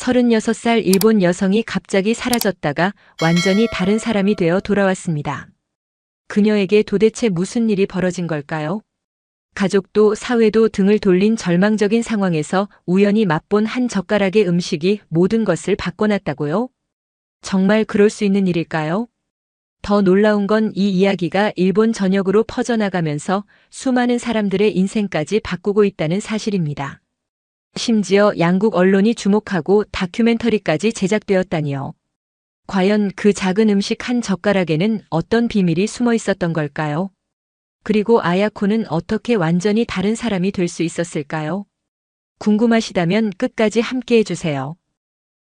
36살 일본 여성이 갑자기 사라졌다가 완전히 다른 사람이 되어 돌아왔습니다. 그녀에게 도대체 무슨 일이 벌어진 걸까요? 가족도 사회도 등을 돌린 절망적인 상황에서 우연히 맛본 한 젓가락의 음식이 모든 것을 바꿔놨다고요? 정말 그럴 수 있는 일일까요? 더 놀라운 건 이 이야기가 일본 전역으로 퍼져나가면서 수많은 사람들의 인생까지 바꾸고 있다는 사실입니다. 심지어 양국 언론이 주목하고 다큐멘터리까지 제작되었다니요. 과연 그 작은 음식 한 젓가락에는 어떤 비밀이 숨어 있었던 걸까요? 그리고 아야코는 어떻게 완전히 다른 사람이 될 수 있었을까요? 궁금하시다면 끝까지 함께 해주세요.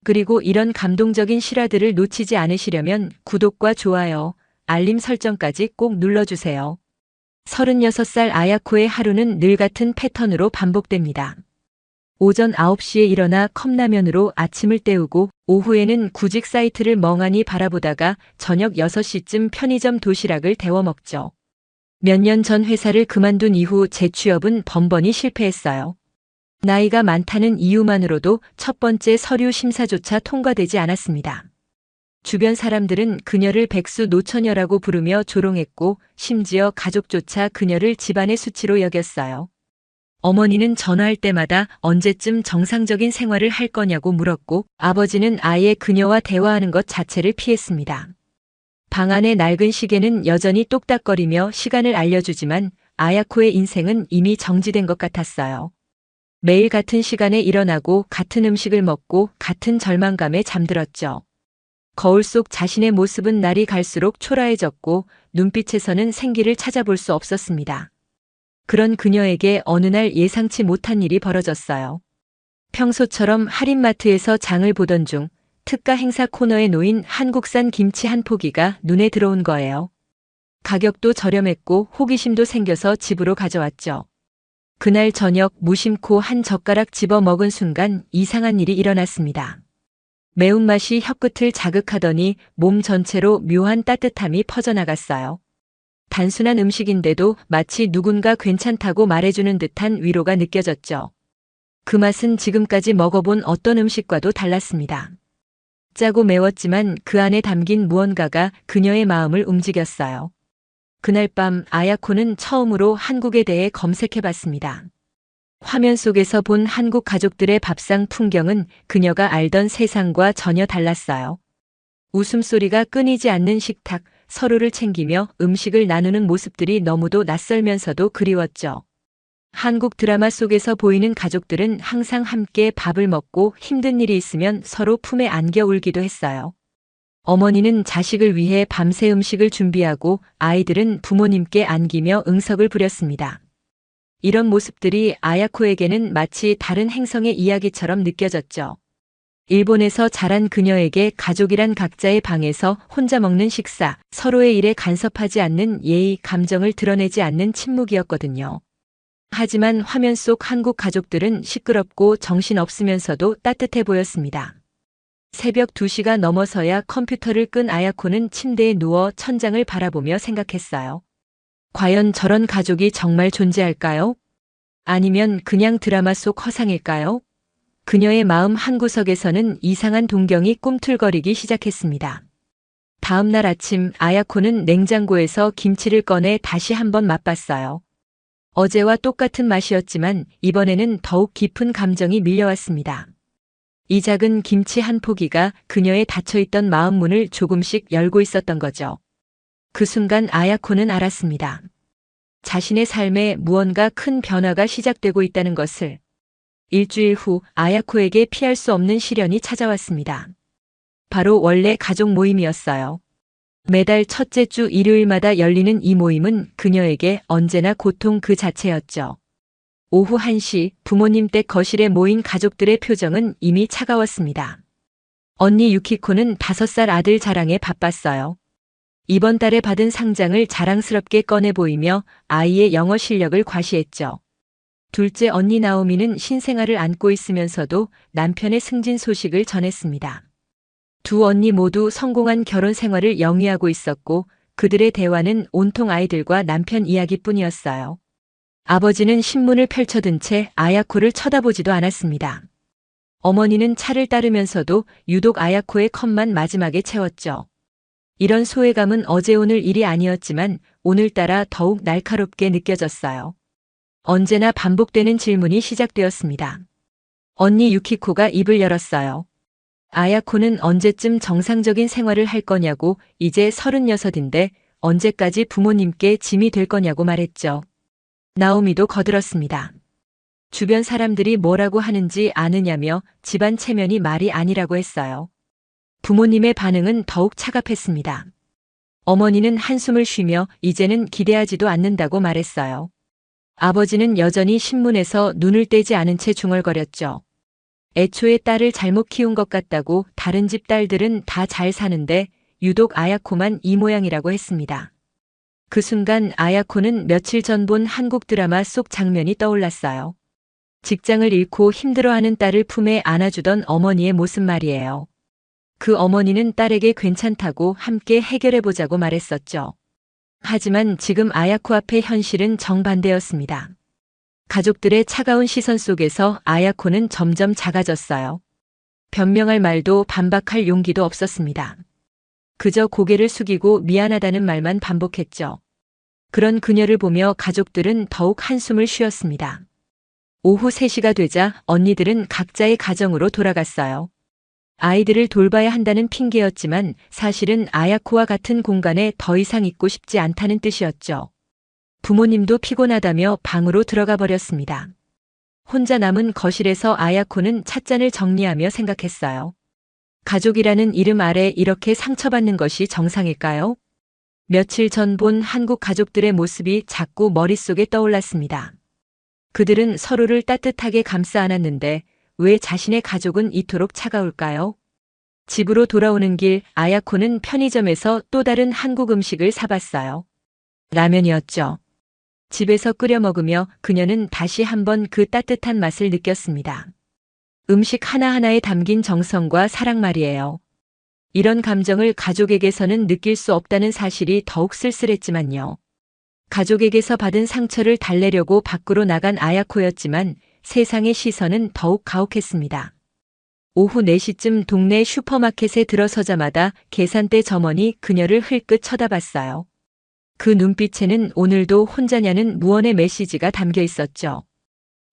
그리고 이런 감동적인 실화들을 놓치지 않으시려면 구독과 좋아요, 알림 설정까지 꼭 눌러주세요. 36살 아야코의 하루는 늘 같은 패턴으로 반복됩니다. 오전 9시에 일어나 컵라면으로 아침을 때우고 오후에는 구직 사이트를 멍하니 바라보다가 저녁 6시쯤 편의점 도시락을 데워 먹죠. 몇 년 전 회사를 그만둔 이후 재취업은 번번이 실패했어요. 나이가 많다는 이유만으로도 첫 번째 서류 심사조차 통과되지 않았습니다. 주변 사람들은 그녀를 백수 노처녀라고 부르며 조롱했고 심지어 가족조차 그녀를 집안의 수치로 여겼어요. 어머니는 전화할 때마다 언제쯤 정상적인 생활을 할 거냐고 물었고 아버지는 아예 그녀와 대화하는 것 자체를 피했습니다. 방 안의 낡은 시계는 여전히 똑딱거리며 시간을 알려주지만 아야코의 인생은 이미 정지된 것 같았어요. 매일 같은 시간에 일어나고 같은 음식을 먹고 같은 절망감에 잠들었죠. 거울 속 자신의 모습은 날이 갈수록 초라해졌고 눈빛에서는 생기를 찾아볼 수 없었습니다. 그런 그녀에게 어느 날 예상치 못한 일이 벌어졌어요. 평소처럼 할인마트에서 장을 보던 중 특가 행사 코너에 놓인 한국산 김치 한 포기가 눈에 들어온 거예요. 가격도 저렴했고 호기심도 생겨서 집으로 가져왔죠. 그날 저녁 무심코 한 젓가락 집어 먹은 순간 이상한 일이 일어났습니다. 매운맛이 혀끝을 자극하더니 몸 전체로 묘한 따뜻함이 퍼져나갔어요. 단순한 음식인데도 마치 누군가 괜찮다고 말해주는 듯한 위로가 느껴졌죠. 그 맛은 지금까지 먹어본 어떤 음식과도 달랐습니다. 짜고 매웠지만 그 안에 담긴 무언가가 그녀의 마음을 움직였어요. 그날 밤 아야코는 처음으로 한국에 대해 검색해봤습니다. 화면 속에서 본 한국 가족들의 밥상 풍경은 그녀가 알던 세상과 전혀 달랐어요. 웃음소리가 끊이지 않는 식탁, 서로를 챙기며 음식을 나누는 모습들이 너무도 낯설면서도 그리웠죠. 한국 드라마 속에서 보이는 가족들은 항상 함께 밥을 먹고 힘든 일이 있으면 서로 품에 안겨 울기도 했어요. 어머니는 자식을 위해 밤새 음식을 준비하고 아이들은 부모님께 안기며 응석을 부렸습니다. 이런 모습들이 아야코에게는 마치 다른 행성의 이야기처럼 느껴졌죠. 일본에서 자란 그녀에게 가족이란 각자의 방에서 혼자 먹는 식사, 서로의 일에 간섭하지 않는 예의, 감정을 드러내지 않는 침묵이었거든요. 하지만 화면 속 한국 가족들은 시끄럽고 정신없으면서도 따뜻해 보였습니다. 새벽 2시가 넘어서야 컴퓨터를 끈 아야코는 침대에 누워 천장을 바라보며 생각했어요. 과연 저런 가족이 정말 존재할까요? 아니면 그냥 드라마 속 허상일까요? 그녀의 마음 한구석에서는 이상한 동경이 꿈틀거리기 시작했습니다. 다음 날 아침 아야코는 냉장고에서 김치를 꺼내 다시 한번 맛봤어요. 어제와 똑같은 맛이었지만 이번에는 더욱 깊은 감정이 밀려왔습니다. 이 작은 김치 한 포기가 그녀의 닫혀있던 마음 문을 조금씩 열고 있었던 거죠. 그 순간 아야코는 알았습니다. 자신의 삶에 무언가 큰 변화가 시작되고 있다는 것을. 일주일 후 아야코에게 피할 수 없는 시련이 찾아왔습니다. 바로 원래 가족 모임이었어요. 매달 첫째 주 일요일마다 열리는 이 모임은 그녀에게 언제나 고통 그 자체였죠. 오후 1시 부모님 댁 거실에 모인 가족들의 표정은 이미 차가웠습니다. 언니 유키코는 5살 아들 자랑에 바빴어요. 이번 달에 받은 상장을 자랑스럽게 꺼내 보이며 아이의 영어 실력을 과시했죠. 둘째 언니 나오미는 신생아를 안고 있으면서도 남편의 승진 소식을 전했습니다. 두 언니 모두 성공한 결혼 생활을 영위하고 있었고 그들의 대화는 온통 아이들과 남편 이야기뿐이었어요. 아버지는 신문을 펼쳐든 채 아야코를 쳐다보지도 않았습니다. 어머니는 차를 따르면서도 유독 아야코의 컵만 마지막에 채웠죠. 이런 소외감은 어제 오늘 일이 아니었지만 오늘따라 더욱 날카롭게 느껴졌어요. 언제나 반복되는 질문이 시작되었습니다. 언니 유키코가 입을 열었어요. 아야코는 언제쯤 정상적인 생활을 할 거냐고, 이제 36인데 언제까지 부모님께 짐이 될 거냐고 말했죠. 나오미도 거들었습니다. 주변 사람들이 뭐라고 하는지 아느냐며 집안 체면이 말이 아니라고 했어요. 부모님의 반응은 더욱 차갑했습니다. 어머니는 한숨을 쉬며 이제는 기대하지도 않는다고 말했어요. 아버지는 여전히 신문에서 눈을 떼지 않은 채 중얼거렸죠. 애초에 딸을 잘못 키운 것 같다고, 다른 집 딸들은 다 잘 사는데 유독 아야코만 이 모양이라고 했습니다. 그 순간 아야코는 며칠 전 본 한국 드라마 속 장면이 떠올랐어요. 직장을 잃고 힘들어하는 딸을 품에 안아주던 어머니의 모습 말이에요. 그 어머니는 딸에게 괜찮다고 함께 해결해보자고 말했었죠. 하지만 지금 아야코 앞의 현실은 정반대였습니다. 가족들의 차가운 시선 속에서 아야코는 점점 작아졌어요. 변명할 말도 반박할 용기도 없었습니다. 그저 고개를 숙이고 미안하다는 말만 반복했죠. 그런 그녀를 보며 가족들은 더욱 한숨을 쉬었습니다. 오후 3시가 되자 언니들은 각자의 가정으로 돌아갔어요. 아이들을 돌봐야 한다는 핑계였지만 사실은 아야코와 같은 공간에 더 이상 있고 싶지 않다는 뜻이었죠. 부모님도 피곤하다며 방으로 들어가 버렸습니다. 혼자 남은 거실에서 아야코는 찻잔을 정리하며 생각했어요. 가족이라는 이름 아래 이렇게 상처받는 것이 정상일까요? 며칠 전 본 한국 가족들의 모습이 자꾸 머릿속에 떠올랐습니다. 그들은 서로를 따뜻하게 감싸 안았는데 왜 자신의 가족은 이토록 차가울까요? 집으로 돌아오는 길 아야코는 편의점에서 또 다른 한국 음식을 사봤어요. 라면이었죠. 집에서 끓여 먹으며 그녀는 다시 한번 그 따뜻한 맛을 느꼈습니다. 음식 하나하나에 담긴 정성과 사랑 말이에요. 이런 감정을 가족에게서는 느낄 수 없다는 사실이 더욱 쓸쓸했지만요. 가족에게서 받은 상처를 달래려고 밖으로 나간 아야코였지만 세상의 시선은 더욱 가혹했습니다. 오후 4시쯤 동네 슈퍼마켓에 들어서자마자 계산대 점원이 그녀를 흘끗 쳐다봤어요. 그 눈빛에는 오늘도 혼자냐는 무언의 메시지가 담겨 있었죠.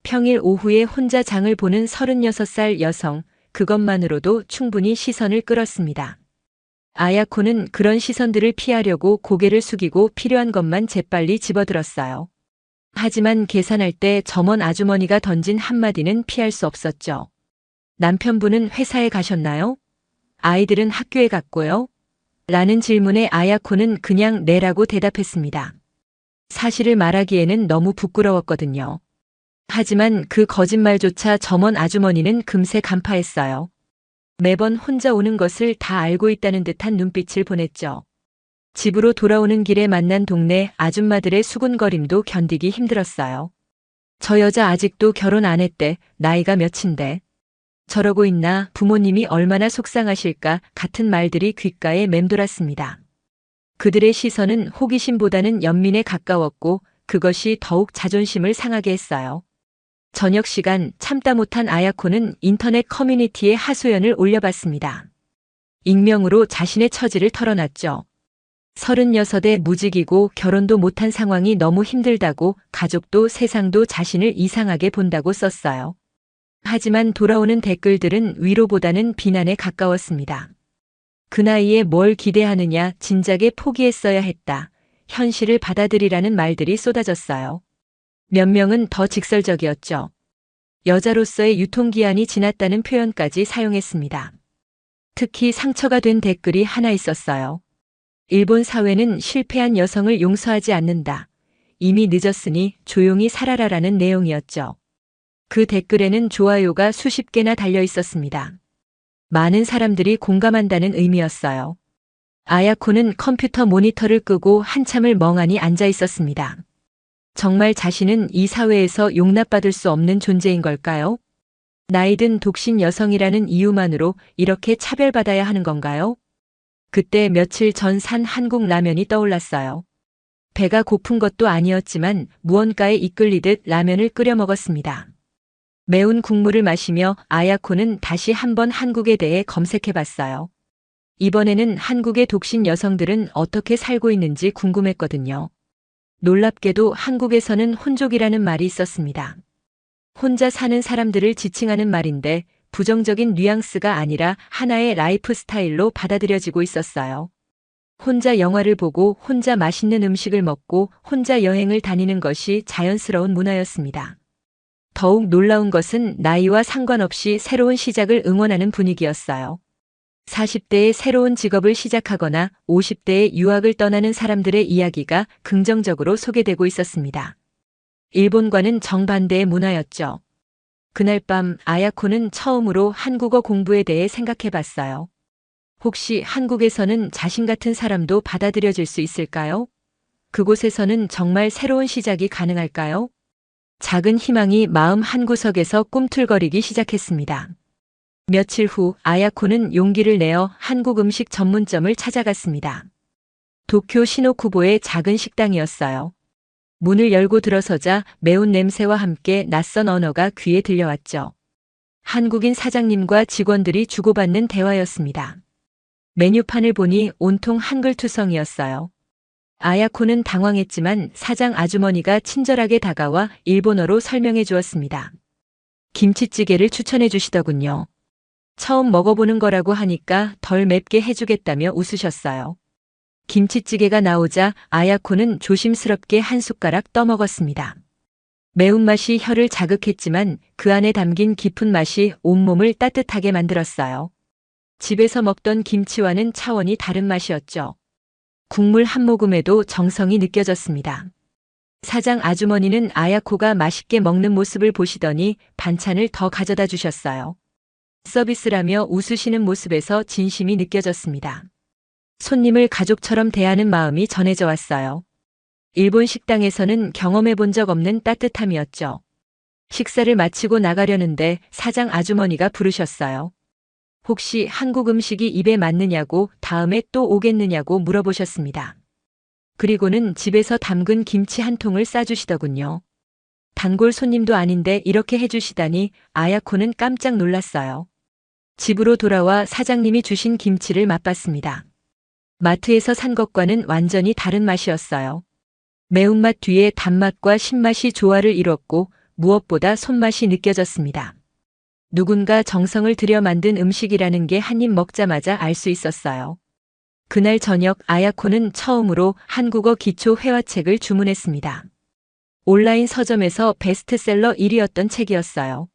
평일 오후에 혼자 장을 보는 36살 여성, 그것만으로도 충분히 시선을 끌었습니다. 아야코는 그런 시선들을 피하려고 고개를 숙이고 필요한 것만 재빨리 집어들었어요. 하지만 계산할 때 점원 아주머니가 던진 한마디는 피할 수 없었죠. 남편분은 회사에 가셨나요? 아이들은 학교에 갔고요? 라는 질문에 아야코는 그냥 네라고 대답했습니다. 사실을 말하기에는 너무 부끄러웠거든요. 하지만 그 거짓말조차 점원 아주머니는 금세 간파했어요. 매번 혼자 오는 것을 다 알고 있다는 듯한 눈빛을 보냈죠. 집으로 돌아오는 길에 만난 동네 아줌마들의 수군거림도 견디기 힘들었어요. 저 여자 아직도 결혼 안 했대. 나이가 몇인데. 저러고 있나, 부모님이 얼마나 속상하실까 같은 말들이 귓가에 맴돌았습니다. 그들의 시선은 호기심보다는 연민에 가까웠고 그것이 더욱 자존심을 상하게 했어요. 저녁 시간 참다 못한 아야코는 인터넷 커뮤니티에 하소연을 올려봤습니다. 익명으로 자신의 처지를 털어놨죠. 36에 무직이고 결혼도 못한 상황이 너무 힘들다고, 가족도 세상도 자신을 이상하게 본다고 썼어요. 하지만 돌아오는 댓글들은 위로보다는 비난에 가까웠습니다. 그 나이에 뭘 기대하느냐, 진작에 포기했어야 했다. 현실을 받아들이라는 말들이 쏟아졌어요. 몇 명은 더 직설적이었죠. 여자로서의 유통기한이 지났다는 표현까지 사용했습니다. 특히 상처가 된 댓글이 하나 있었어요. 일본 사회는 실패한 여성을 용서하지 않는다. 이미 늦었으니 조용히 살아라라는 내용이었죠. 그 댓글에는 좋아요가 수십 개나 달려 있었습니다. 많은 사람들이 공감한다는 의미였어요. 아야코는 컴퓨터 모니터를 끄고 한참을 멍하니 앉아 있었습니다. 정말 자신은 이 사회에서 용납받을 수 없는 존재인 걸까요? 나이든 독신 여성이라는 이유만으로 이렇게 차별받아야 하는 건가요? 그때 며칠 전 산 한국 라면이 떠올랐어요. 배가 고픈 것도 아니었지만 무언가에 이끌리듯 라면을 끓여 먹었습니다. 매운 국물을 마시며 아야코는 다시 한번 한국에 대해 검색해 봤어요. 이번에는 한국의 독신 여성들은 어떻게 살고 있는지 궁금했거든요. 놀랍게도 한국에서는 혼족이라는 말이 있었습니다. 혼자 사는 사람들을 지칭하는 말인데 부정적인 뉘앙스가 아니라 하나의 라이프 스타일로 받아들여지고 있었어요. 혼자 영화를 보고 혼자 맛있는 음식을 먹고 혼자 여행을 다니는 것이 자연스러운 문화였습니다. 더욱 놀라운 것은 나이와 상관없이 새로운 시작을 응원하는 분위기였어요. 40대에 새로운 직업을 시작하거나 50대에 유학을 떠나는 사람들의 이야기가 긍정적으로 소개되고 있었습니다. 일본과는 정반대의 문화였죠. 그날 밤 아야코는 처음으로 한국어 공부에 대해 생각해 봤어요. 혹시 한국에서는 자신 같은 사람도 받아들여질 수 있을까요? 그곳에서는 정말 새로운 시작이 가능할까요? 작은 희망이 마음 한구석에서 꿈틀거리기 시작했습니다. 며칠 후 아야코는 용기를 내어 한국 음식 전문점을 찾아갔습니다. 도쿄 시노쿠보의 작은 식당이었어요. 문을 열고 들어서자 매운 냄새와 함께 낯선 언어가 귀에 들려왔죠. 한국인 사장님과 직원들이 주고받는 대화였습니다. 메뉴판을 보니 온통 한글 투성이었어요. 아야코는 당황했지만 사장 아주머니가 친절하게 다가와 일본어로 설명해 주었습니다. 김치찌개를 추천해 주시더군요. 처음 먹어보는 거라고 하니까 덜 맵게 해주겠다며 웃으셨어요. 김치찌개가 나오자 아야코는 조심스럽게 한 숟가락 떠먹었습니다. 매운맛이 혀를 자극했지만 그 안에 담긴 깊은 맛이 온몸을 따뜻하게 만들었어요. 집에서 먹던 김치와는 차원이 다른 맛이었죠. 국물 한 모금에도 정성이 느껴졌습니다. 사장 아주머니는 아야코가 맛있게 먹는 모습을 보시더니 반찬을 더 가져다 주셨어요. 서비스라며 웃으시는 모습에서 진심이 느껴졌습니다. 손님을 가족처럼 대하는 마음이 전해져 왔어요. 일본 식당에서는 경험해 본 적 없는 따뜻함이었죠. 식사를 마치고 나가려는데 사장 아주머니가 부르셨어요. 혹시 한국 음식이 입에 맞느냐고 다음에 또 오겠느냐고 물어보셨습니다. 그리고는 집에서 담근 김치 한 통을 싸주시더군요. 단골 손님도 아닌데 이렇게 해주시다니 아야코는 깜짝 놀랐어요. 집으로 돌아와 사장님이 주신 김치를 맛봤습니다. 마트에서 산 것과는 완전히 다른 맛이었어요. 매운맛 뒤에 단맛과 신맛이 조화를 이뤘고 무엇보다 손맛이 느껴졌습니다. 누군가 정성을 들여 만든 음식이라는 게 한 입 먹자마자 알 수 있었어요. 그날 저녁 아야코는 처음으로 한국어 기초 회화책을 주문했습니다. 온라인 서점에서 베스트셀러 1위였던 책이었어요.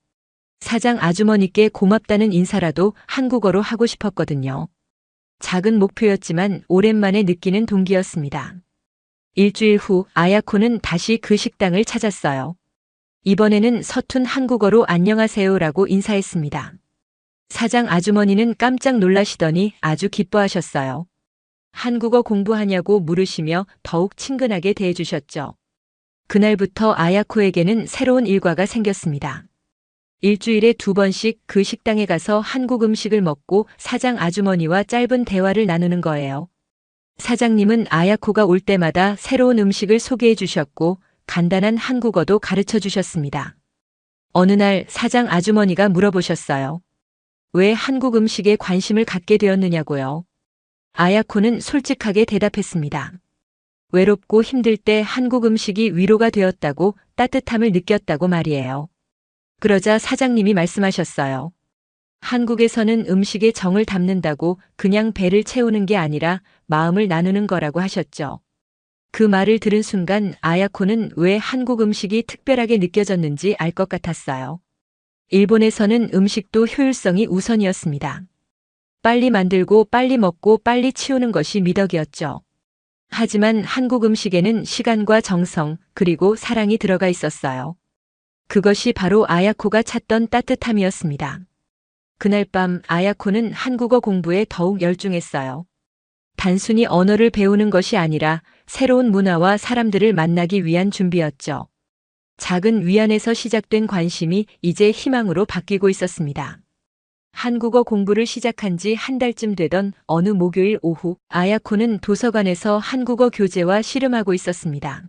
사장 아주머니께 고맙다는 인사라도 한국어로 하고 싶었거든요. 작은 목표였지만 오랜만에 느끼는 동기였습니다. 일주일 후 아야코는 다시 그 식당을 찾았어요. 이번에는 서툰 한국어로 안녕하세요라고 인사했습니다. 사장 아주머니는 깜짝 놀라시더니 아주 기뻐하셨어요. 한국어 공부하냐고 물으시며 더욱 친근하게 대해주셨죠. 그날부터 아야코에게는 새로운 일과가 생겼습니다. 일주일에 2번씩 그 식당에 가서 한국 음식을 먹고 사장 아주머니와 짧은 대화를 나누는 거예요. 사장님은 아야코가 올 때마다 새로운 음식을 소개해 주셨고 간단한 한국어도 가르쳐 주셨습니다. 어느 날 사장 아주머니가 물어보셨어요. 왜 한국 음식에 관심을 갖게 되었느냐고요. 아야코는 솔직하게 대답했습니다. 외롭고 힘들 때 한국 음식이 위로가 되었다고 따뜻함을 느꼈다고 말이에요. 그러자 사장님이 말씀하셨어요. 한국에서는 음식에 정을 담는다고 그냥 배를 채우는 게 아니라 마음을 나누는 거라고 하셨죠. 그 말을 들은 순간 아야코는 왜 한국 음식이 특별하게 느껴졌는지 알 것 같았어요. 일본에서는 음식도 효율성이 우선이었습니다. 빨리 만들고 빨리 먹고 빨리 치우는 것이 미덕이었죠. 하지만 한국 음식에는 시간과 정성 그리고 사랑이 들어가 있었어요. 그것이 바로 아야코가 찾던 따뜻함이었습니다. 그날 밤 아야코는 한국어 공부에 더욱 열중했어요. 단순히 언어를 배우는 것이 아니라 새로운 문화와 사람들을 만나기 위한 준비였죠. 작은 위안에서 시작된 관심이 이제 희망으로 바뀌고 있었습니다. 한국어 공부를 시작한 지 한 달쯤 되던 어느 목요일 오후, 아야코는 도서관에서 한국어 교재와 씨름하고 있었습니다.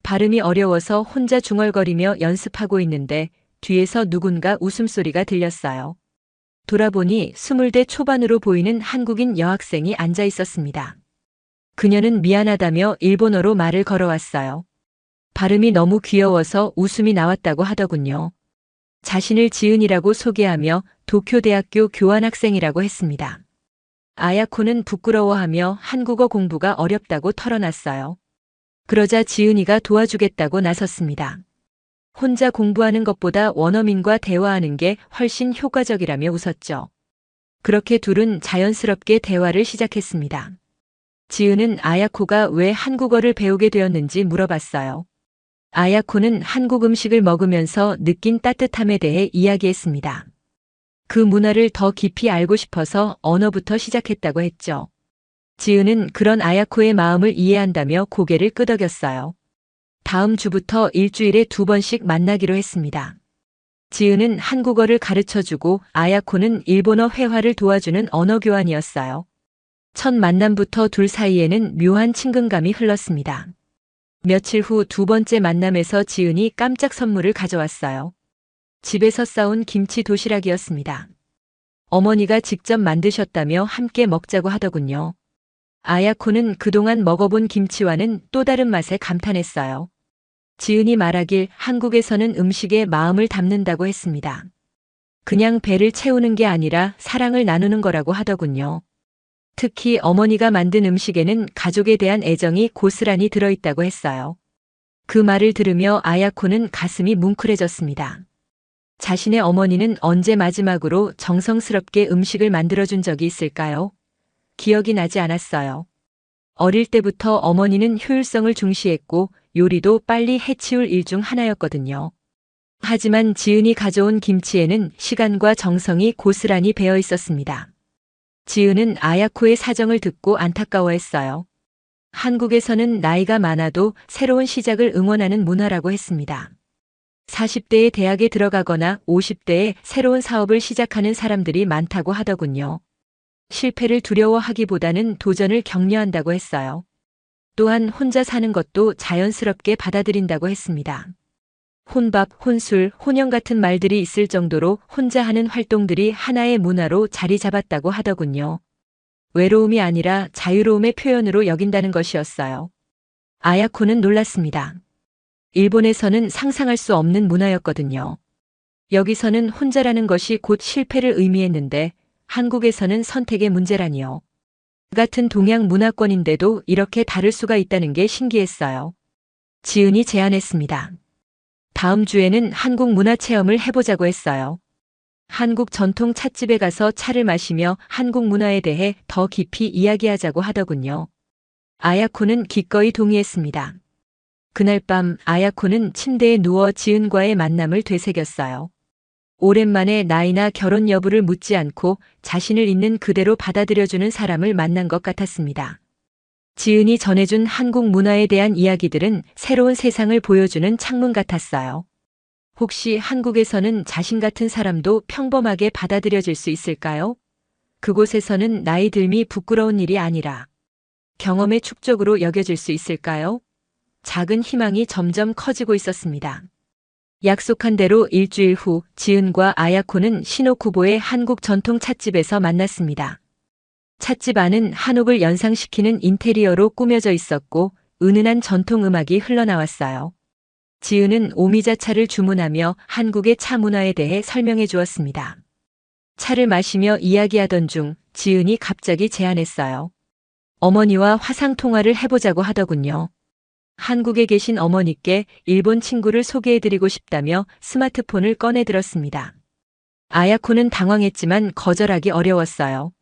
발음이 어려워서 혼자 중얼거리며 연습하고 있는데 뒤에서 누군가 웃음소리가 들렸어요. 돌아보니 20대 초반으로 보이는 한국인 여학생이 앉아 있었습니다. 그녀는 미안하다며 일본어로 말을 걸어왔어요. 발음이 너무 귀여워서 웃음이 나왔다고 하더군요. 자신을 지은이라고 소개하며 도쿄대학교 교환학생이라고 했습니다. 아야코는 부끄러워하며 한국어 공부가 어렵다고 털어놨어요. 그러자 지은이가 도와주겠다고 나섰습니다. 혼자 공부하는 것보다 원어민과 대화하는 게 훨씬 효과적이라며 웃었죠. 그렇게 둘은 자연스럽게 대화를 시작했습니다. 지은은 아야코가 왜 한국어를 배우게 되었는지 물어봤어요. 아야코는 한국 음식을 먹으면서 느낀 따뜻함에 대해 이야기했습니다. 그 문화를 더 깊이 알고 싶어서 언어부터 시작했다고 했죠. 지은은 그런 아야코의 마음을 이해한다며 고개를 끄덕였어요. 다음 주부터 일주일에 2번씩 만나기로 했습니다. 지은은 한국어를 가르쳐주고 아야코는 일본어 회화를 도와주는 언어교환이었어요. 첫 만남부터 둘 사이에는 묘한 친근감이 흘렀습니다. 며칠 후 2번째 만남에서 지은이 깜짝 선물을 가져왔어요. 집에서 싸온 김치 도시락이었습니다. 어머니가 직접 만드셨다며 함께 먹자고 하더군요. 아야코는 그동안 먹어본 김치와는 또 다른 맛에 감탄했어요. 지은이 말하길 한국에서는 음식에 마음을 담는다고 했습니다. 그냥 배를 채우는 게 아니라 사랑을 나누는 거라고 하더군요. 특히 어머니가 만든 음식에는 가족에 대한 애정이 고스란히 들어있다고 했어요. 그 말을 들으며 아야코는 가슴이 뭉클해졌습니다. 자신의 어머니는 언제 마지막으로 정성스럽게 음식을 만들어준 적이 있을까요? 기억이 나지 않았어요. 어릴 때부터 어머니는 효율성을 중시했고 요리도 빨리 해치울 일 중 하나였거든요. 하지만 지은이 가져온 김치에는 시간과 정성이 고스란히 배어 있었습니다. 지은은 아야코의 사정을 듣고 안타까워했어요. 한국에서는 나이가 많아도 새로운 시작을 응원하는 문화라고 했습니다. 40대에 대학에 들어가거나 50대에 새로운 사업을 시작하는 사람들이 많다고 하더군요. 실패를 두려워하기보다는 도전을 격려한다고 했어요. 또한 혼자 사는 것도 자연스럽게 받아들인다고 했습니다. 혼밥, 혼술, 혼영 같은 말들이 있을 정도로 혼자 하는 활동들이 하나의 문화로 자리 잡았다고 하더군요. 외로움이 아니라 자유로움의 표현으로 여긴다는 것이었어요. 아야코는 놀랐습니다. 일본에서는 상상할 수 없는 문화였거든요. 여기서는 혼자라는 것이 곧 실패를 의미했는데 한국에서는 선택의 문제라니요. 같은 동양 문화권인데도 이렇게 다를 수가 있다는 게 신기했어요. 지은이 제안했습니다. 다음 주에는 한국 문화 체험을 해보자고 했어요. 한국 전통 찻집에 가서 차를 마시며 한국 문화에 대해 더 깊이 이야기하자고 하더군요. 아야코는 기꺼이 동의했습니다. 그날 밤 아야코는 침대에 누워 지은과의 만남을 되새겼어요. 오랜만에 나이나 결혼 여부를 묻지 않고 자신을 있는 그대로 받아들여주는 사람을 만난 것 같았습니다. 지은이 전해준 한국 문화에 대한 이야기들은 새로운 세상을 보여주는 창문 같았어요. 혹시 한국에서는 자신 같은 사람도 평범하게 받아들여질 수 있을까요? 그곳에서는 나이 듦이 부끄러운 일이 아니라 경험의 축적으로 여겨질 수 있을까요? 작은 희망이 점점 커지고 있었습니다. 약속한 대로 일주일 후 지은과 아야코는 시노쿠보의 한국 전통 찻집에서 만났습니다. 찻집 안은 한옥을 연상시키는 인테리어로 꾸며져 있었고 은은한 전통 음악이 흘러나왔어요. 지은은 오미자차를 주문하며 한국의 차 문화에 대해 설명해 주었습니다. 차를 마시며 이야기하던 중 지은이 갑자기 제안했어요. 어머니와 화상 통화를 해보자고 하더군요. 한국에 계신 어머니께 일본 친구를 소개해드리고 싶다며 스마트폰을 꺼내 들었습니다. 아야코는 당황했지만 거절하기 어려웠어요.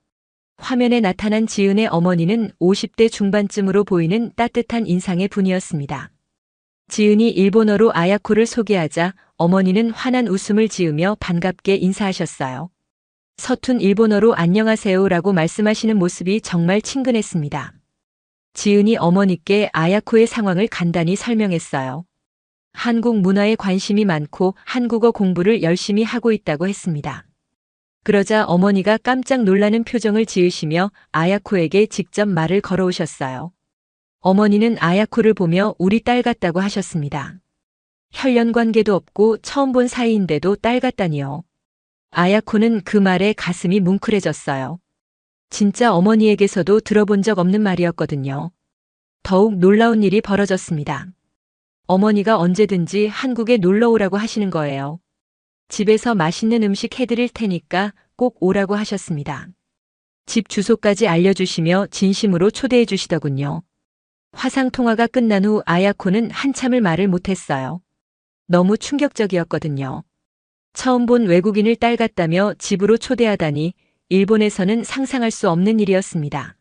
화면에 나타난 지은의 어머니는 50대 중반쯤으로 보이는 따뜻한 인상의 분이었습니다. 지은이 일본어로 아야코를 소개하자 어머니는 환한 웃음을 지으며 반갑게 인사하셨어요. 서툰 일본어로 안녕하세요라고 말씀하시는 모습이 정말 친근했습니다. 지은이 어머니께 아야코의 상황을 간단히 설명했어요. 한국 문화에 관심이 많고 한국어 공부를 열심히 하고 있다고 했습니다. 그러자 어머니가 깜짝 놀라는 표정을 지으시며 아야코에게 직접 말을 걸어오셨어요. 어머니는 아야코를 보며 우리 딸 같다고 하셨습니다. 혈연 관계도 없고 처음 본 사이인데도 딸 같다니요. 아야코는 그 말에 가슴이 뭉클해졌어요. 진짜 어머니에게서도 들어본 적 없는 말이었거든요. 더욱 놀라운 일이 벌어졌습니다. 어머니가 언제든지 한국에 놀러 오라고 하시는 거예요. 집에서 맛있는 음식 해드릴 테니까 꼭 오라고 하셨습니다. 집 주소까지 알려주시며 진심으로 초대해 주시더군요. 화상통화가 끝난 후 아야코는 한참을 말을 못했어요. 너무 충격적이었거든요. 처음 본 외국인을 딸 같다며 집으로 초대하다니 일본에서는 상상할 수 없는 일이었습니다.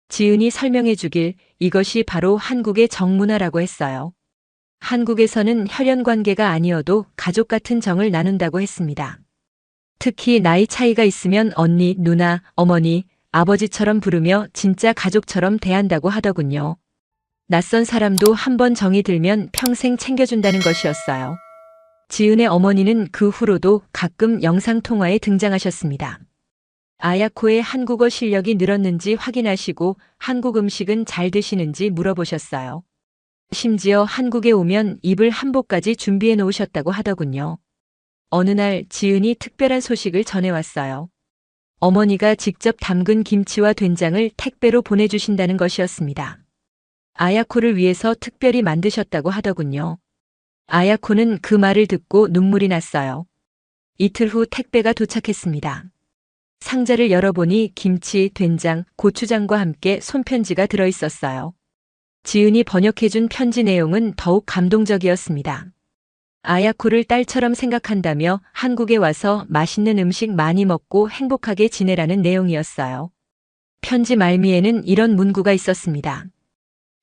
지은이 설명해 주길 이것이 바로 한국의 정문화라고 했어요. 한국에서는 혈연 관계가 아니어도 가족 같은 정을 나눈다고 했습니다. 특히 나이 차이가 있으면 언니, 누나, 어머니, 아버지처럼 부르며 진짜 가족처럼 대한다고 하더군요. 낯선 사람도 한번 정이 들면 평생 챙겨준다는 것이었어요. 지은의 어머니는 그 후로도 가끔 영상통화에 등장하셨습니다. 아야코의 한국어 실력이 늘었는지 확인하시고 한국 음식은 잘 드시는지 물어보셨어요. 심지어 한국에 오면 이불 한복까지 준비해 놓으셨다고 하더군요. 어느 날 지은이 특별한 소식을 전해왔어요. 어머니가 직접 담근 김치와 된장을 택배로 보내주신다는 것이었습니다. 아야코를 위해서 특별히 만드셨다고 하더군요. 아야코는 그 말을 듣고 눈물이 났어요. 이틀 후 택배가 도착했습니다. 상자를 열어보니 김치, 된장, 고추장과 함께 손편지가 들어있었어요. 지은이 번역해준 편지 내용은 더욱 감동적이었습니다. 아야코를 딸처럼 생각한다며 한국에 와서 맛있는 음식 많이 먹고 행복하게 지내라는 내용이었어요. 편지 말미에는 이런 문구가 있었습니다.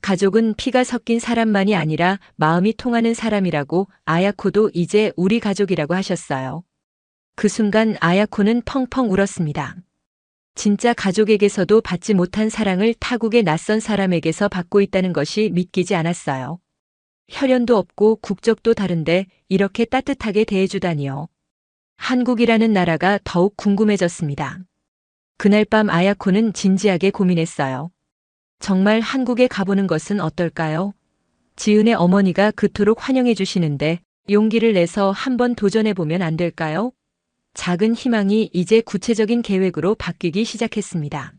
가족은 피가 섞인 사람만이 아니라 마음이 통하는 사람이라고 아야코도 이제 우리 가족이라고 하셨어요. 그 순간 아야코는 펑펑 울었습니다. 진짜 가족에게서도 받지 못한 사랑을 타국의 낯선 사람에게서 받고 있다는 것이 믿기지 않았어요. 혈연도 없고 국적도 다른데 이렇게 따뜻하게 대해주다니요. 한국이라는 나라가 더욱 궁금해졌습니다. 그날 밤 아야코는 진지하게 고민했어요. 정말 한국에 가보는 것은 어떨까요? 지은의 어머니가 그토록 환영해 주시는데 용기를 내서 한번 도전해보면 안 될까요? 작은 희망이 이제 구체적인 계획으로 바뀌기 시작했습니다.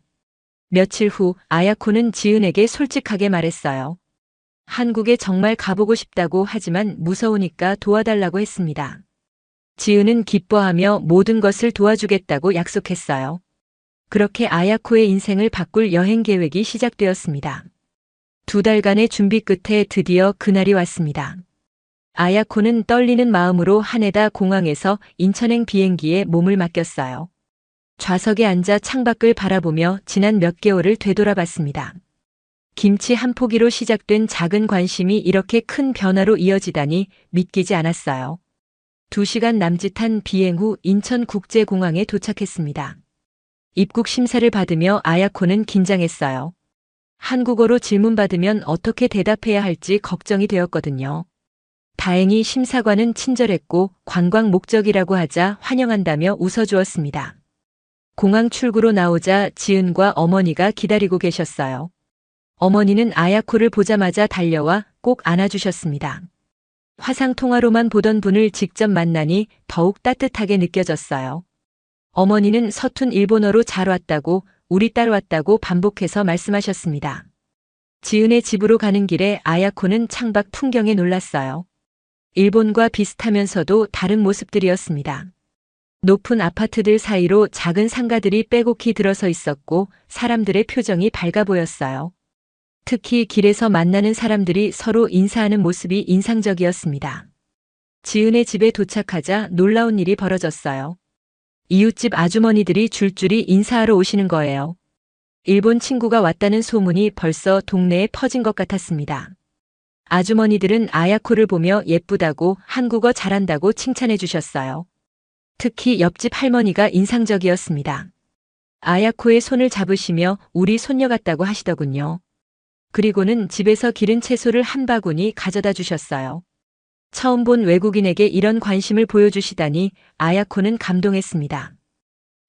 며칠 후 아야코는 지은에게 솔직하게 말했어요. 한국에 정말 가보고 싶다고 하지만 무서우니까 도와달라고 했습니다. 지은은 기뻐하며 모든 것을 도와주겠다고 약속했어요. 그렇게 아야코의 인생을 바꿀 여행 계획이 시작되었습니다. 2달간의 준비 끝에 드디어 그날이 왔습니다. 아야코는 떨리는 마음으로 하네다 공항에서 인천행 비행기에 몸을 맡겼어요. 좌석에 앉아 창밖을 바라보며 지난 몇 개월을 되돌아봤습니다. 김치 한 포기로 시작된 작은 관심이 이렇게 큰 변화로 이어지다니 믿기지 않았어요. 2시간 남짓한 비행 후 인천국제공항에 도착했습니다. 입국 심사를 받으며 아야코는 긴장했어요. 한국어로 질문받으면 어떻게 대답해야 할지 걱정이 되었거든요. 다행히 심사관은 친절했고 관광 목적이라고 하자 환영한다며 웃어주었습니다. 공항 출구로 나오자 지은과 어머니가 기다리고 계셨어요. 어머니는 아야코를 보자마자 달려와 꼭 안아주셨습니다. 화상통화로만 보던 분을 직접 만나니 더욱 따뜻하게 느껴졌어요. 어머니는 서툰 일본어로 잘 왔다고, 우리 딸 왔다고 반복해서 말씀하셨습니다. 지은의 집으로 가는 길에 아야코는 창밖 풍경에 놀랐어요. 일본과 비슷하면서도 다른 모습들이었습니다. 높은 아파트들 사이로 작은 상가들이 빼곡히 들어서 있었고 사람들의 표정이 밝아 보였어요. 특히 길에서 만나는 사람들이 서로 인사하는 모습이 인상적이었습니다. 지은의 집에 도착하자 놀라운 일이 벌어졌어요. 이웃집 아주머니들이 줄줄이 인사하러 오시는 거예요. 일본 친구가 왔다는 소문이 벌써 동네에 퍼진 것 같았습니다. 아주머니들은 아야코를 보며 예쁘다고 한국어 잘한다고 칭찬해 주셨어요. 특히 옆집 할머니가 인상적이었습니다. 아야코의 손을 잡으시며 우리 손녀 같다고 하시더군요. 그리고는 집에서 기른 채소를 한 바구니 가져다 주셨어요. 처음 본 외국인에게 이런 관심을 보여주시다니 아야코는 감동했습니다.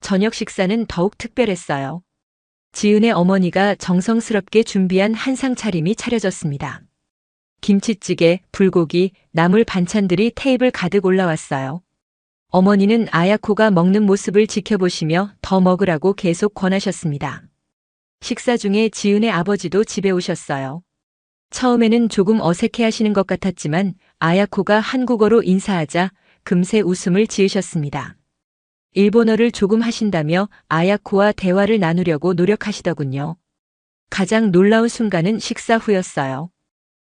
저녁 식사는 더욱 특별했어요. 지은의 어머니가 정성스럽게 준비한 한상 차림이 차려졌습니다. 김치찌개, 불고기, 나물 반찬들이 테이블 가득 올라왔어요. 어머니는 아야코가 먹는 모습을 지켜보시며 더 먹으라고 계속 권하셨습니다. 식사 중에 지은의 아버지도 집에 오셨어요. 처음에는 조금 어색해 하시는 것 같았지만 아야코가 한국어로 인사하자 금세 웃음을 지으셨습니다. 일본어를 조금 하신다며 아야코와 대화를 나누려고 노력하시더군요. 가장 놀라운 순간은 식사 후였어요.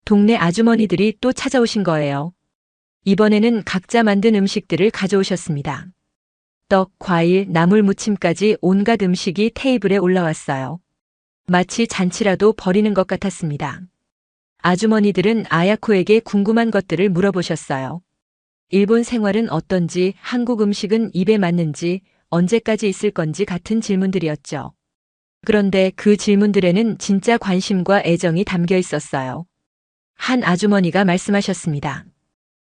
동네 아주머니들이 또 찾아오신 거예요. 이번에는 각자 만든 음식들을 가져오셨습니다. 떡, 과일, 나물 무침까지 온갖 음식이 테이블에 올라왔어요. 마치 잔치라도 벌이는 것 같았습니다. 아주머니들은 아야코에게 궁금한 것들을 물어보셨어요. 일본 생활은 어떤지, 한국 음식은 입에 맞는지, 언제까지 있을 건지 같은 질문들이었죠. 그런데 그 질문들에는 진짜 관심과 애정이 담겨 있었어요. 한 아주머니가 말씀하셨습니다.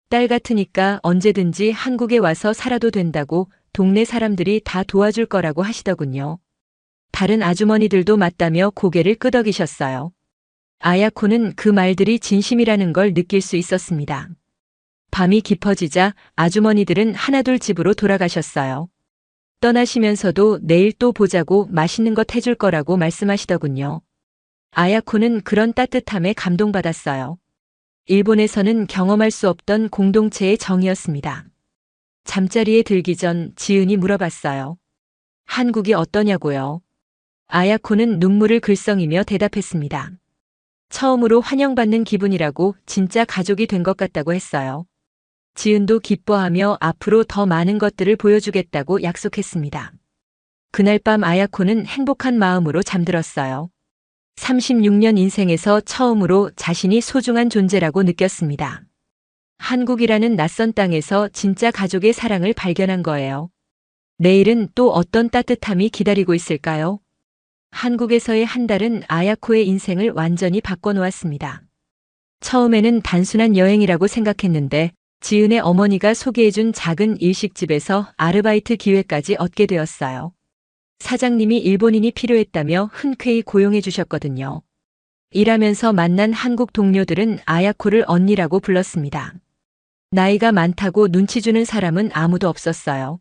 딸 같으니까 언제든지 한국에 와서 살아도 된다고 동네 사람들이 다 도와줄 거라고 하시더군요. 다른 아주머니들도 맞다며 고개를 끄덕이셨어요. 아야코는 그 말들이 진심이라는 걸 느낄 수 있었습니다. 밤이 깊어지자 아주머니들은 하나둘 집으로 돌아가셨어요. 떠나시면서도 내일 또 보자고 맛있는 것 해줄 거라고 말씀하시더군요. 아야코는 그런 따뜻함에 감동받았어요. 일본에서는 경험할 수 없던 공동체의 정이었습니다. 잠자리에 들기 전 지은이 물어봤어요. 한국이 어떠냐고요? 아야코는 눈물을 글썽이며 대답했습니다. 처음으로 환영받는 기분이라고 진짜 가족이 된 것 같다고 했어요. 지은도 기뻐하며 앞으로 더 많은 것들을 보여주겠다고 약속했습니다. 그날 밤 아야코는 행복한 마음으로 잠들었어요. 36년 인생에서 처음으로 자신이 소중한 존재라고 느꼈습니다. 한국이라는 낯선 땅에서 진짜 가족의 사랑을 발견한 거예요. 내일은 또 어떤 따뜻함이 기다리고 있을까요? 한국에서의 한 달은 아야코의 인생을 완전히 바꿔놓았습니다. 처음에는 단순한 여행이라고 생각했는데 지은의 어머니가 소개해준 작은 일식집에서 아르바이트 기회까지 얻게 되었어요. 사장님이 일본인이 필요했다며 흔쾌히 고용해 주셨거든요. 일하면서 만난 한국 동료들은 아야코를 언니라고 불렀습니다. 나이가 많다고 눈치 주는 사람은 아무도 없었어요.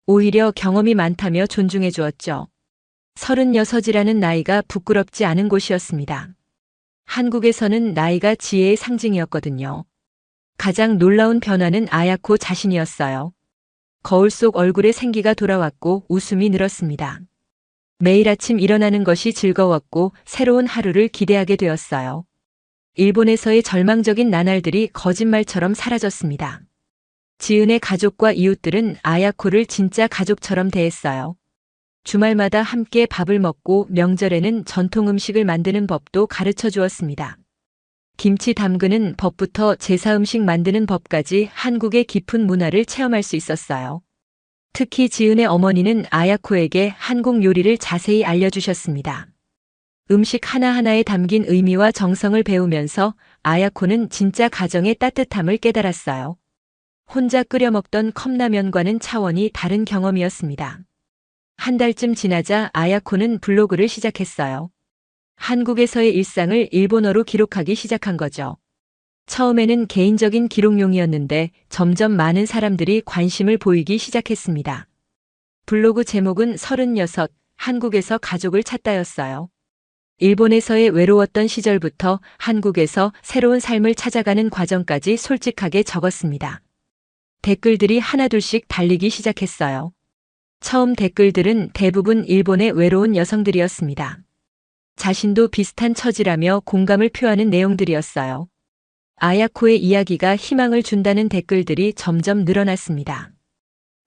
오히려 경험이 많다며 존중해 주었죠. 36이라는 나이가 부끄럽지 않은 곳이었습니다. 한국에서는 나이가 지혜의 상징이었거든요. 가장 놀라운 변화는 아야코 자신이었어요. 거울 속 얼굴에 생기가 돌아왔고 웃음이 늘었습니다. 매일 아침 일어나는 것이 즐거웠고 새로운 하루를 기대하게 되었어요. 일본에서의 절망적인 나날들이 거짓말처럼 사라졌습니다. 지은의 가족과 이웃들은 아야코를 진짜 가족처럼 대했어요. 주말마다 함께 밥을 먹고 명절에는 전통 음식을 만드는 법도 가르쳐 주었습니다. 김치 담그는 법부터 제사 음식 만드는 법까지 한국의 깊은 문화를 체험할 수 있었어요. 특히 지은의 어머니는 아야코에게 한국 요리를 자세히 알려주셨습니다. 음식 하나하나에 담긴 의미와 정성을 배우면서 아야코는 진짜 가정의 따뜻함을 깨달았어요. 혼자 끓여 먹던 컵라면과는 차원이 다른 경험이었습니다. 한 달쯤 지나자 아야코는 블로그를 시작했어요. 한국에서의 일상을 일본어로 기록하기 시작한 거죠. 처음에는 개인적인 기록용이었는데 점점 많은 사람들이 관심을 보이기 시작했습니다. 블로그 제목은 36, 한국에서 가족을 찾다였어요. 일본에서의 외로웠던 시절부터 한국에서 새로운 삶을 찾아가는 과정까지 솔직하게 적었습니다. 댓글들이 하나둘씩 달리기 시작했어요. 처음 댓글들은 대부분 일본의 외로운 여성들이었습니다. 자신도 비슷한 처지라며 공감을 표하는 내용들이었어요. 아야코의 이야기가 희망을 준다는 댓글들이 점점 늘어났습니다.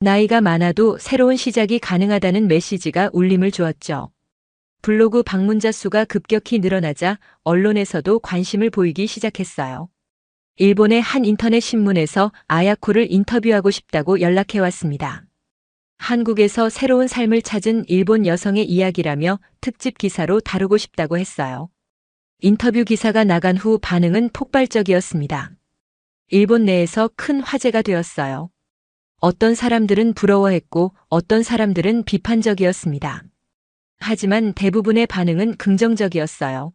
나이가 많아도 새로운 시작이 가능하다는 메시지가 울림을 주었죠. 블로그 방문자 수가 급격히 늘어나자 언론에서도 관심을 보이기 시작했어요. 일본의 한 인터넷 신문에서 아야코를 인터뷰하고 싶다고 연락해 왔습니다. 한국에서 새로운 삶을 찾은 일본 여성의 이야기라며 특집 기사로 다루고 싶다고 했어요. 인터뷰 기사가 나간 후 반응은 폭발적이었습니다. 일본 내에서 큰 화제가 되었어요. 어떤 사람들은 부러워했고 어떤 사람들은 비판적이었습니다. 하지만 대부분의 반응은 긍정적이었어요.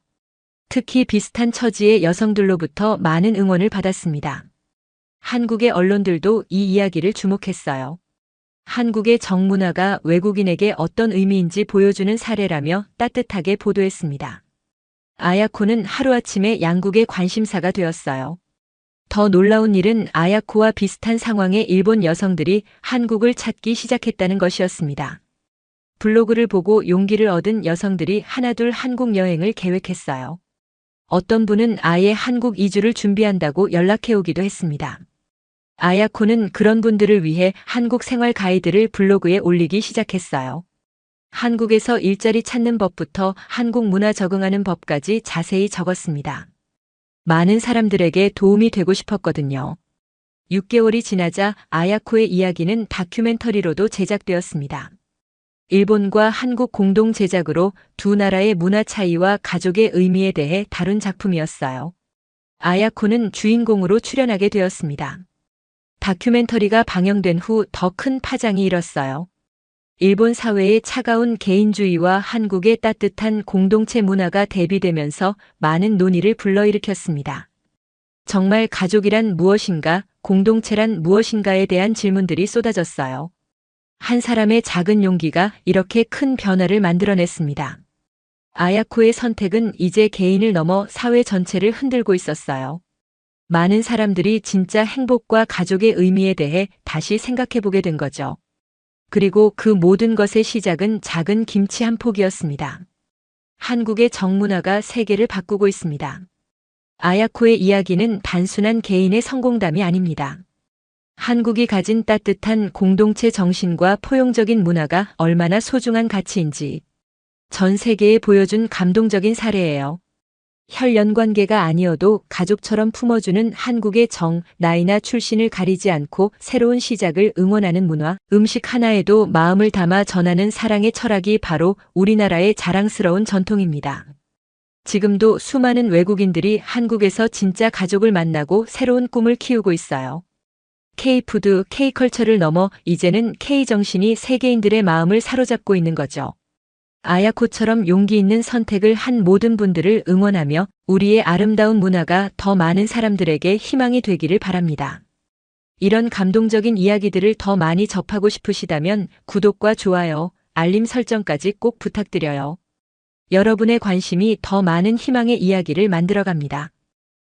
특히 비슷한 처지의 여성들로부터 많은 응원을 받았습니다. 한국의 언론들도 이 이야기를 주목했어요. 한국의 정문화가 외국인에게 어떤 의미인지 보여주는 사례라며 따뜻하게 보도했습니다. 아야코는 하루아침에 양국의 관심사가 되었어요. 더 놀라운 일은 아야코와 비슷한 상황의 일본 여성들이 한국을 찾기 시작했다는 것이었습니다. 블로그를 보고 용기를 얻은 여성들이 하나둘 한국 여행을 계획했어요. 어떤 분은 아예 한국 이주를 준비한다고 연락해오기도 했습니다. 아야코는 그런 분들을 위해 한국 생활 가이드를 블로그에 올리기 시작했어요. 한국에서 일자리 찾는 법부터 한국 문화 적응하는 법까지 자세히 적었습니다. 많은 사람들에게 도움이 되고 싶었거든요. 6개월이 지나자 아야코의 이야기는 다큐멘터리로도 제작되었습니다. 일본과 한국 공동 제작으로 두 나라의 문화 차이와 가족의 의미에 대해 다룬 작품이었어요. 아야코는 주인공으로 출연하게 되었습니다. 다큐멘터리가 방영된 후 더 큰 파장이 일었어요. 일본 사회의 차가운 개인주의와 한국의 따뜻한 공동체 문화가 대비되면서 많은 논의를 불러일으켰습니다. 정말 가족이란 무엇인가, 공동체란 무엇인가에 대한 질문들이 쏟아졌어요. 한 사람의 작은 용기가 이렇게 큰 변화를 만들어냈습니다. 아야코의 선택은 이제 개인을 넘어 사회 전체를 흔들고 있었어요. 많은 사람들이 진짜 행복과 가족의 의미에 대해 다시 생각해보게 된 거죠. 그리고 그 모든 것의 시작은 작은 김치 한 폭이었습니다. 한국의 정문화가 세계를 바꾸고 있습니다. 아야코의 이야기는 단순한 개인의 성공담이 아닙니다. 한국이 가진 따뜻한 공동체 정신과 포용적인 문화가 얼마나 소중한 가치인지 전 세계에 보여준 감동적인 사례예요. 혈연관계가 아니어도 가족처럼 품어주는 한국의 정, 나이나 출신을 가리지 않고 새로운 시작을 응원하는 문화, 음식 하나에도 마음을 담아 전하는 사랑의 철학이 바로 우리나라의 자랑스러운 전통입니다. 지금도 수많은 외국인들이 한국에서 진짜 가족을 만나고 새로운 꿈을 키우고 있어요. K푸드, K컬처를 넘어 이제는 K정신이 세계인들의 마음을 사로잡고 있는 거죠. 아야코처럼 용기 있는 선택을 한 모든 분들을 응원하며 우리의 아름다운 문화가 더 많은 사람들에게 희망이 되기를 바랍니다. 이런 감동적인 이야기들을 더 많이 접하고 싶으시다면 구독과 좋아요, 알림 설정까지 꼭 부탁드려요. 여러분의 관심이 더 많은 희망의 이야기를 만들어갑니다.